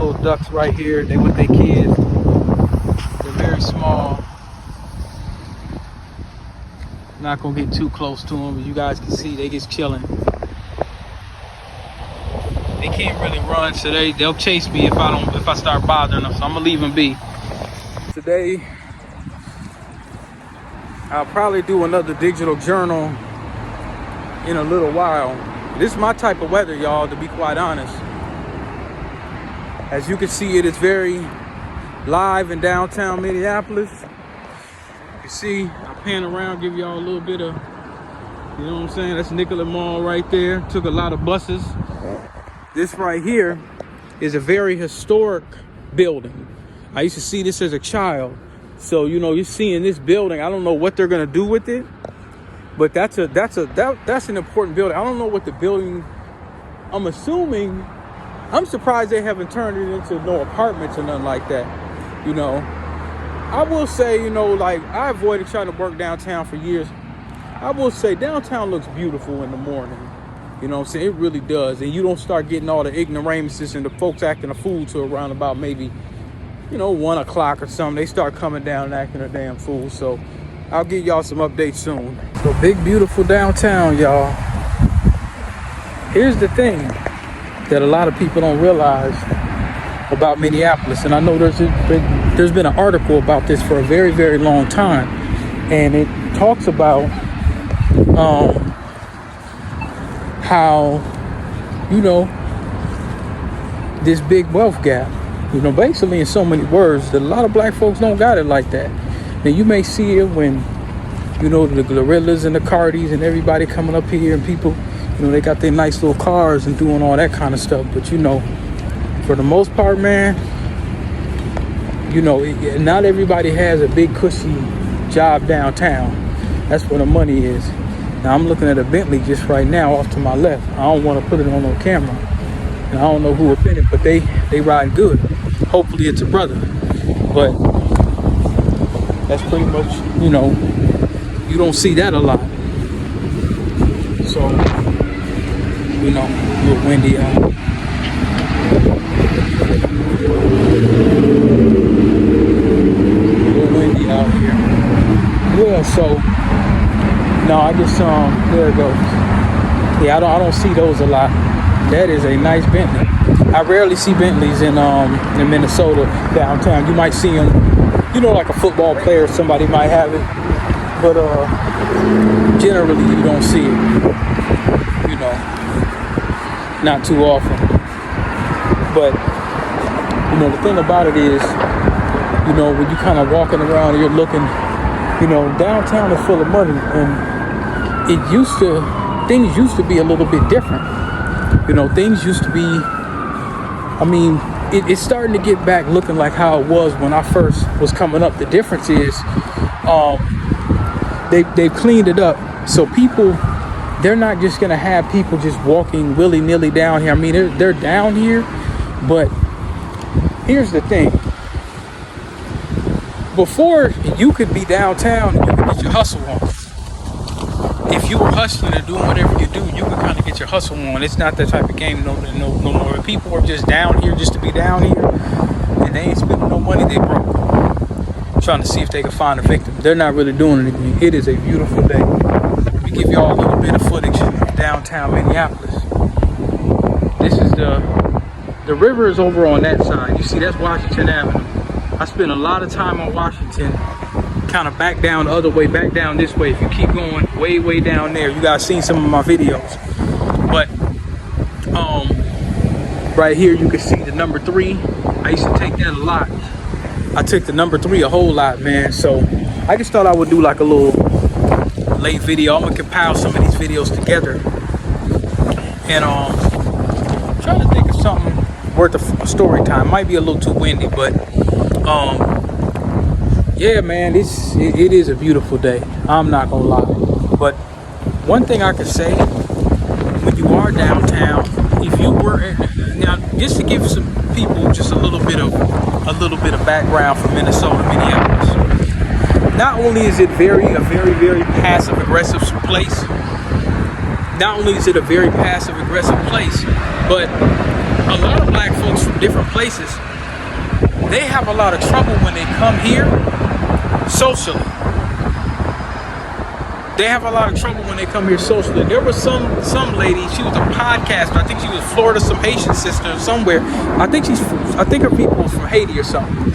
little ducks right here. They with their kids. They're very small. Not gonna get too close to them, but you guys can see they just chilling. They can't really run, so they'll chase me if I start bothering them. So I'm gonna leave them be. Today, I'll probably do another digital journal in a little while. This is my type of weather, y'all, to be quite honest. As you can see, it is very live in downtown Minneapolis. You can see, I'll pan around, give y'all a little bit of, you know what I'm saying? That's Nicollet Mall right there. Took a lot of buses. This right here is a very historic building. I used to see this as a child. So, you know, you're seeing this building. I don't know what they're gonna do with it, but that's an important building. I don't know what the building, I'm assuming, I'm surprised they haven't turned it into no apartments or nothing like that, you know. I will say, you know, like, I avoided trying to work downtown for years. I will say downtown looks beautiful in the morning. You know what I'm saying? It really does. And you don't start getting all the ignoramuses and the folks acting a fool till around about maybe, you know, 1 o'clock or something. They start coming down and acting a damn fool. So I'll give y'all some updates soon. So big, beautiful downtown, y'all. Here's the thing that a lot of people don't realize about Minneapolis. And I know there's been an article about this for a very, very long time. And it talks about how, you know, this big wealth gap, you know, basically in so many words, that a lot of black folks don't got it like that. Now you may see it when, you know, the Gorillas and the Cardis and everybody coming up here and people, you know, they got their nice little cars and doing all that kind of stuff. But, you know, for the most part, man, you know, not everybody has a big cushy job downtown. That's where the money is. Now I'm looking at a Bentley just right now off to my left. I don't want to put it on no camera. And I don't know who up in it, but they ride good. Hopefully it's a brother. But that's pretty much, you know, you don't see that a lot. So, you know, a little windy out. A little windy out here. Yeah, so no, I just there it goes. Yeah, I don't see those a lot. That is a nice Bentley. I rarely see Bentleys in Minnesota downtown. You might see them, you know, like a football player, somebody might have it, but generally you don't see it. You know, not too often. But you know, the thing about it is, you know, when you kind of walking around and you're looking, you know, downtown is full of money, and things used to be a little bit different. You know, things used to be, I mean, it's starting to get back looking like how it was when I first was coming up. The difference is they've cleaned it up. So people, they're not just going to have people just walking willy-nilly down here. I mean, they're down here, but here's the thing. Before, you could be downtown and you could get your hustle on. If you were hustling and doing whatever you do, you could kind of get your hustle on. It's not that type of game no more. If people are just down here just to be down here and they ain't spending no money, they broke. Trying to see if they can find a victim. They're not really doing anything. It is a beautiful day. Let me give y'all a little bit of footage of downtown Minneapolis. This is the river is over on that side. You see, that's Washington Avenue. I spent a lot of time on Washington, kind of back down the other way, back down this way. If you keep going way down there, you guys seen some of my videos. But right here you can see the number 3. I used to take that a lot. I took the number 3 a whole lot, man. So I just thought I would do like a little late video. I'm gonna compile some of these videos together, and I'm trying to think of something worth a story time. Might be a little too windy, but yeah, man, it is a beautiful day. I'm not gonna lie. But one thing I could say, when you are downtown, if you were now, just to give some people just a little bit of background from Minneapolis. Not only is it a very passive aggressive place. Not only is it a very passive aggressive place, but a lot of black folks from different places, they have a lot of trouble when they come here socially. They have a lot of trouble when they come here socially. There was some lady, she was a podcaster. I think she was Florida, some Haitian sister somewhere. I think her people was from Haiti or something.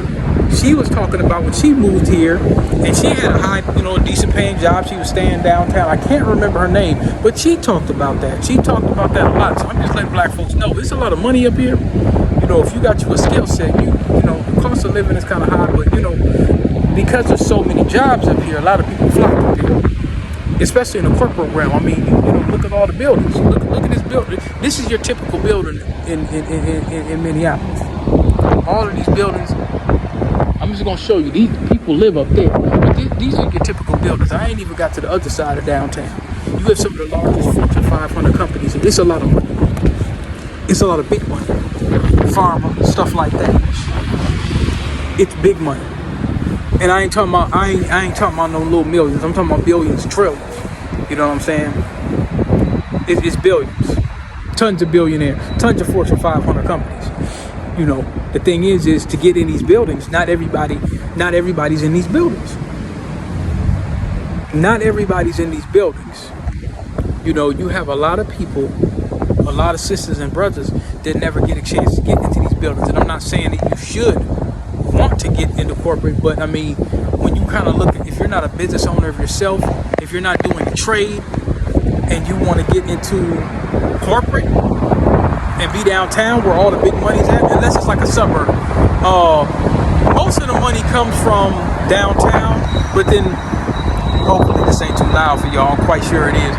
She was talking about when she moved here, and she had a high, decent paying job. She was staying downtown. I can't remember her name, but she talked about that. She talked about that a lot. So I'm just letting black folks know there's a lot of money up here. If you got you a skill set, the cost of living is kind of high, but because there's so many jobs up here, a lot of people flock up here. Especially in the corporate realm. I mean, look at all the buildings. Look at this building. This is your typical building in Minneapolis. All of these buildings. I'm just gonna show you. These people live up there. These are your typical buildings. I ain't even got to the other side of downtown. You have some of the largest Fortune 500 companies, and it's a lot of money. It's a lot of big money. Pharma, stuff like that. It's big money. And I ain't talking about no little millions. I'm talking about billions, trillions. You know what I'm saying? It's billions. Tons of billionaires. Tons of Fortune 500 companies. The thing is to get in these buildings, not everybody's in these buildings. Not everybody's in these buildings. You have a lot of people, a lot of sisters and brothers that never get a chance to get into these buildings. And I'm not saying that you should want to get into corporate, but I mean, when you kind of look at, if you're not a business owner of yourself, if you're not doing a trade and you want to get into corporate and be downtown where all the big money's at, unless it's like a suburb, most of the money comes from downtown, but then hopefully this ain't too loud for y'all, I'm quite sure it is.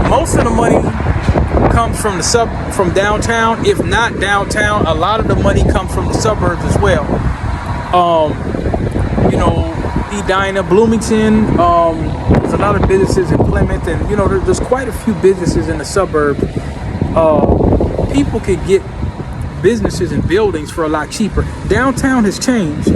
Most of the money comes from downtown. If not downtown, a lot of the money comes from the suburbs as well. Edina, Bloomington, there's a lot of businesses in Plymouth, and there's quite a few businesses in the suburbs. People can get businesses and buildings for a lot cheaper. Downtown has changed.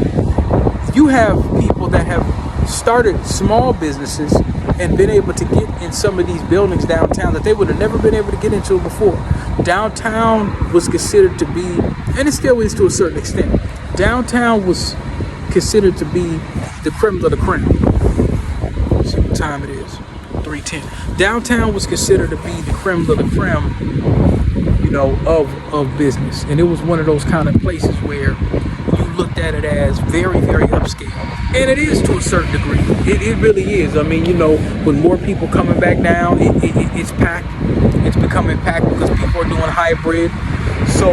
You have people that have started small businesses and been able to get in some of these buildings downtown that they would have never been able to get into before. Downtown was considered to be, and it still is to a certain extent, downtown was considered to be the creme of the creme. Let's see what time it is, 3:10. Downtown was considered to be the creme of the creme, of business. And it was one of those kind of places where you looked at it as very, very upscale. And it is to a certain degree. It really is. I mean, with more people coming back down, it's packed. It's becoming packed because people are doing hybrid. So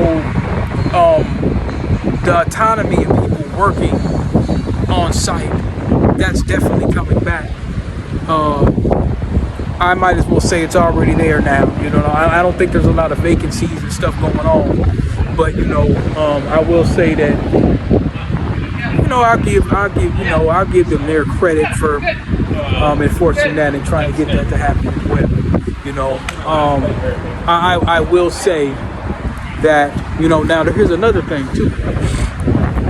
the autonomy of people working on site, that's definitely coming back. I might as well say it's already there now. I don't think there's a lot of vacancies and stuff going on. But I will say that I'll give them their credit for enforcing that and trying to get that to happen as well. I will say that now here's another thing too.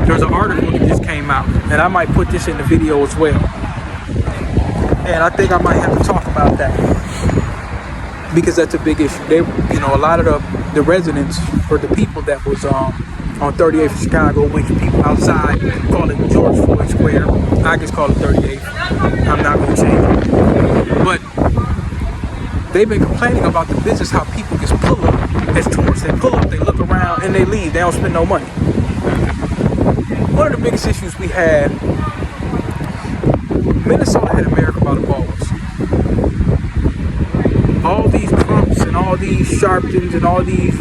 There's an article that just came out, and I might put this in the video as well. And I think I might have to talk about that because that's a big issue. A lot of the residents or the people that was on 38th of Chicago, which people outside call it George Floyd Square. I just call it 38th. I'm not going to change it. But they've been complaining about the business, how people just pull up as tourists. They pull up, they look around, and they leave. They don't spend no money. One of the biggest issues we had, Minnesota had America by the balls. All these Trumps and all these Sharptons and all these,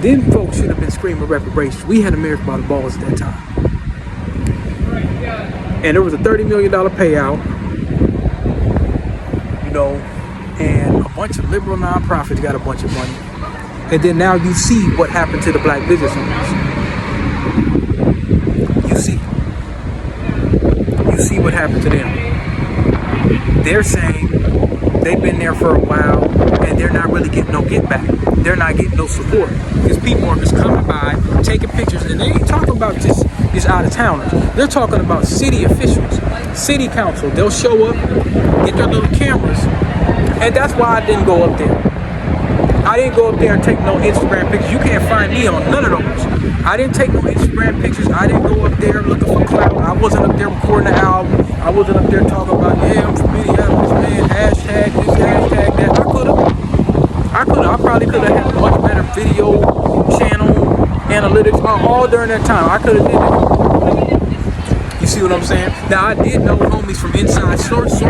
them folks should have been screaming reparations. We had America by the balls at that time. And there was a $30 million payout, and a bunch of liberal nonprofits got a bunch of money. And then now you see what happened to the black business owners. You see what happened to them. They're saying they've been there for a while and they're not really getting no get back. They're not getting no support because people are just coming by, taking pictures, and they ain't talking about just these out-of-towners. They're talking about city officials, city council. They'll show up, get their little cameras, and that's why I didn't go up there. I didn't go up there and take no Instagram pictures. You can't find me on none of those. I didn't take no Instagram pictures. I didn't go up there looking for clout. I wasn't up there recording the album. I wasn't up there talking about, yeah, I'm from Minneapolis, man, hashtag this, hashtag that. I probably could have had a much better video channel analytics all during that time. I could have did it. You see what I'm saying? Now, I did know homies from inside sources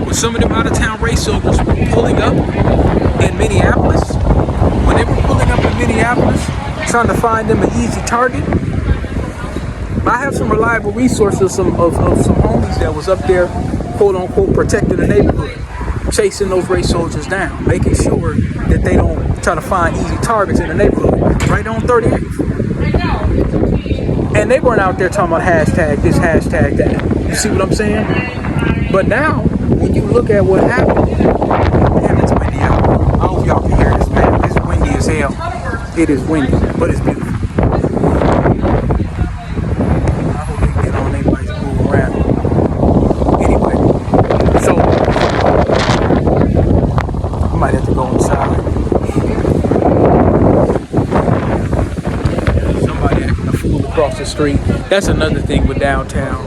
with some of them out-of-town race soldiers pulling up in Minneapolis. When they were pulling up in Minneapolis, trying to find them an easy target. I have some reliable resources of some homies that was up there, quote unquote, protecting the neighborhood, chasing those race soldiers down, making sure that they don't try to find easy targets in the neighborhood, right on 38th. And they weren't out there talking about hashtag this, hashtag that. You see what I'm saying? But now, when you look at what happened, damn, it's windy out. I hope y'all can hear this, man. It's windy as hell. It is windy, but it's beautiful. I hope they get on their bikes and move around. Anyway, so I might have to go inside. Somebody acting a fool across the street. That's another thing with downtown.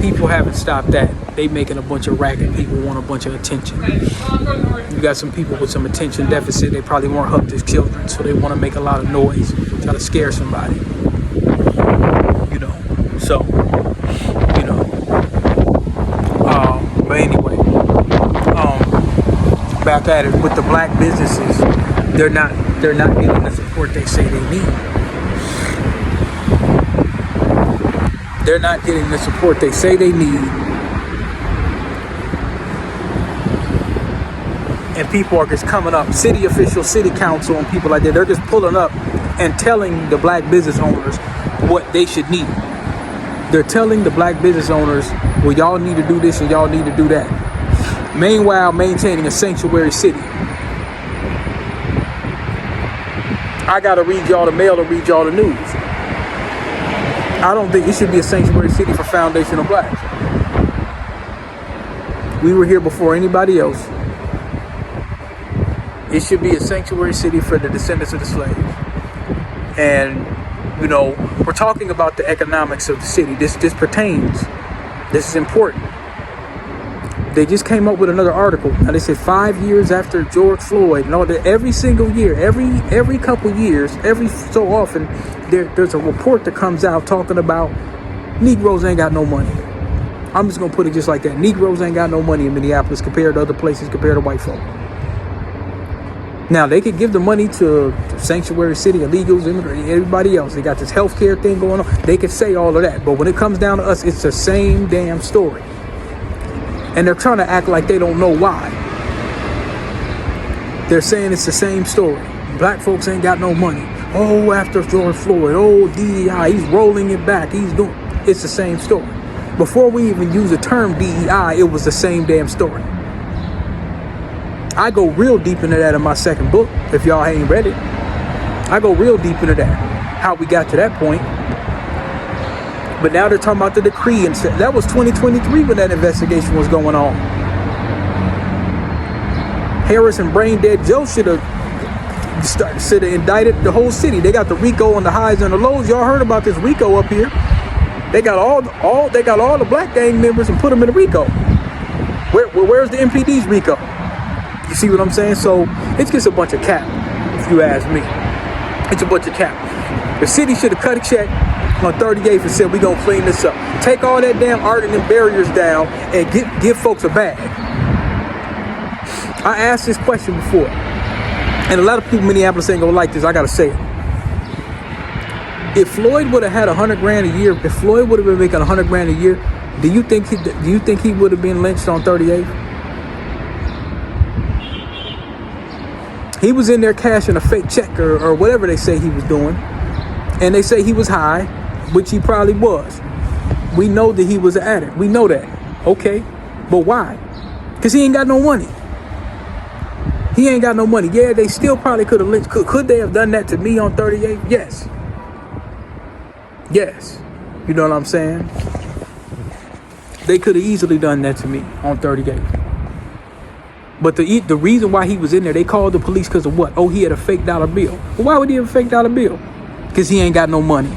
People haven't stopped that. They making a bunch of racket. People want a bunch of attention. You got some people with some attention deficit. They probably weren't hooked as children, so they want to make a lot of noise, try to scare somebody. You know, so, you know. But anyway, back at it with the black businesses, they're not getting the support they say they need. They're not getting the support they say they need. And people are just coming up, city officials, city council, and people like that. They're just pulling up and telling the black business owners what they should need. They're telling the black business owners, well, y'all need to do this and y'all need to do that. Meanwhile, maintaining a sanctuary city. I got to read y'all the mail to read y'all the news. I don't think it should be a sanctuary city for foundational blacks. We were here before anybody else. It should be a sanctuary city for the descendants of the slaves. And, you know, we're talking about the economics of the city. This pertains. This is important. They just came up with another article. Now they said 5 years after George Floyd, and all that, every single year, every couple years, every so often, there's a report that comes out talking about Negroes ain't got no money. I'm just gonna put it just like that. Negroes ain't got no money in Minneapolis compared to other places, compared to white folk. Now they could give the money to sanctuary city, illegals, immigrants, everybody else. They got this healthcare thing going on. They could say all of that, but when it comes down to us, it's the same damn story. And they're trying to act like they don't know why. They're saying it's the same story. Black folks ain't got no money. Oh, after George Floyd, oh, DEI, he's rolling it back. It's the same story. Before we even use the term DEI, it was the same damn story. I go real deep into that in my second book, if y'all ain't read it. I go real deep into that, how we got to that point. But now they're talking about the decree, and that was 2023 when that investigation was going on. Harris and Brain Dead Joe should have indicted the whole city. They got the RICO on the highs and the lows. Y'all heard about this RICO up here? They got all the black gang members and put them in the RICO. Where's the MPD's RICO? You see what I'm saying? So it's just a bunch of cap, if you ask me. It's a bunch of cap. The city should have cut a check on 38th and said, we're going to clean this up. Take all that damn art and them barriers down and give folks a bag. I asked this question before, and a lot of people in Minneapolis ain't going to like this. I got to say it. If Floyd would have had $100 grand a year, if Floyd would have been making $100 grand a year, do you think he would have been lynched on 38th? He was in there cashing a fake check or whatever they say he was doing. And they say he was high, which he probably was. We know that he was an addict. We know that. Okay. But why? Because he ain't got no money. He ain't got no money. Yeah, they still probably could have lynched. Could they have done that to me on 38? Yes. Yes. You know what I'm saying? They could have easily done that to me on 38. But the reason why he was in there, they called the police because of what? Oh, he had a fake dollar bill. Well, why would he have a fake dollar bill? Because he ain't got no money.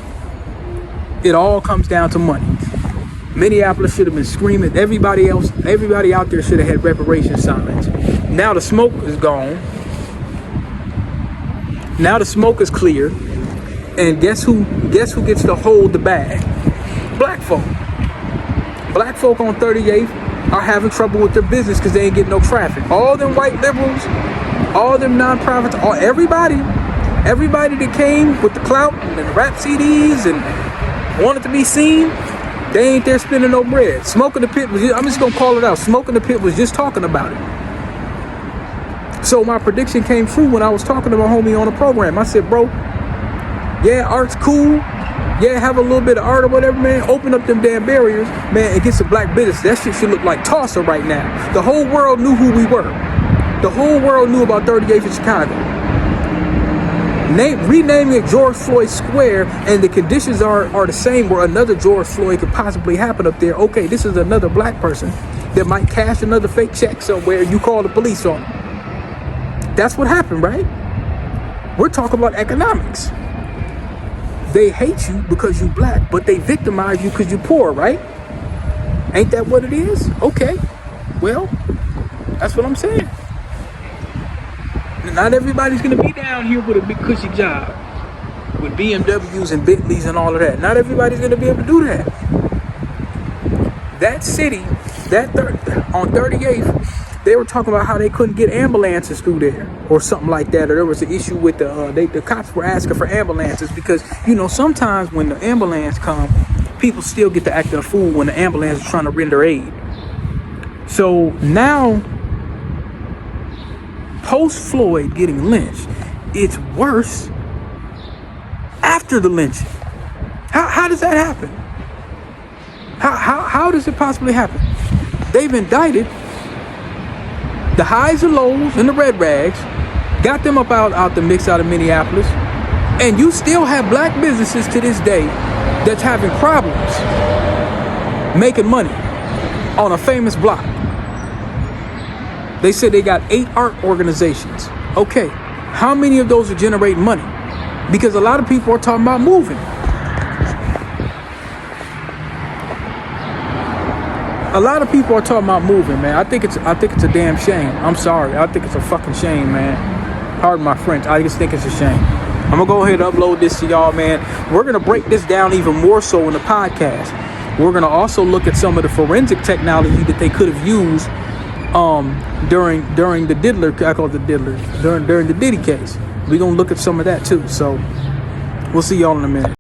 It all comes down to money. Minneapolis should have been screaming. Everybody out there should have had reparation signs. Now the smoke is gone. Now the smoke is clear. And guess who gets to hold the bag? Black folk. Black folk on 38th are having trouble with their business because they ain't getting no traffic. All them white liberals, all them nonprofits, everybody that came with the clout and the rap CDs and wanted to be seen, they ain't there spending no bread. Smoking the Pit was, I'm just gonna call it out, Smoking the Pit was just talking about it. So my prediction came true when I was talking to my homie on the program. I said, bro, yeah, art's cool. Yeah, have a little bit of art or whatever, man. Open up them damn barriers, man, and get some black business. That shit should look like Tulsa right now. The whole world knew who we were. The whole world knew about 38th in Chicago. Renaming it George Floyd Square, and the conditions are the same where another George Floyd could possibly happen up there. Okay, this is another black person that might cash another fake check somewhere. You call the police on them. That's what happened, right? We're talking about economics. They hate you because you black, but they victimize you because you poor, right? Ain't that what it is? Okay. Well, that's what I'm saying. Not everybody's going to be down here with a big cushy job, with BMWs and Bentleys and all of that. Not everybody's going to be able to do that. That city, on 38th, they were talking about how they couldn't get ambulances through there or something like that. Or there was an issue with the cops were asking for ambulances because, sometimes when the ambulance comes, people still get to act a fool when the ambulance is trying to render aid. So now, post-Floyd getting lynched, it's worse after the lynching. How does that happen? How does it possibly happen? They've indicted the highs and lows and the red rags, got them up out the mix out of Minneapolis, and you still have black businesses to this day that's having problems making money on a famous block. They said they got 8 art organizations. Okay, how many of those are generating money? Because a lot of people are talking about moving. A lot of people are talking about moving, man. I think it's a damn shame. I'm sorry. I think it's a fucking shame, man. Pardon my French. I just think it's a shame. I'm gonna go ahead and upload this to y'all, man. We're gonna break this down even more so in the podcast. We're gonna also look at some of the forensic technology that they could have used during the Diddler. I call it the Diddler. During the Diddy case. We're gonna look at some of that too. So we'll see y'all in a minute.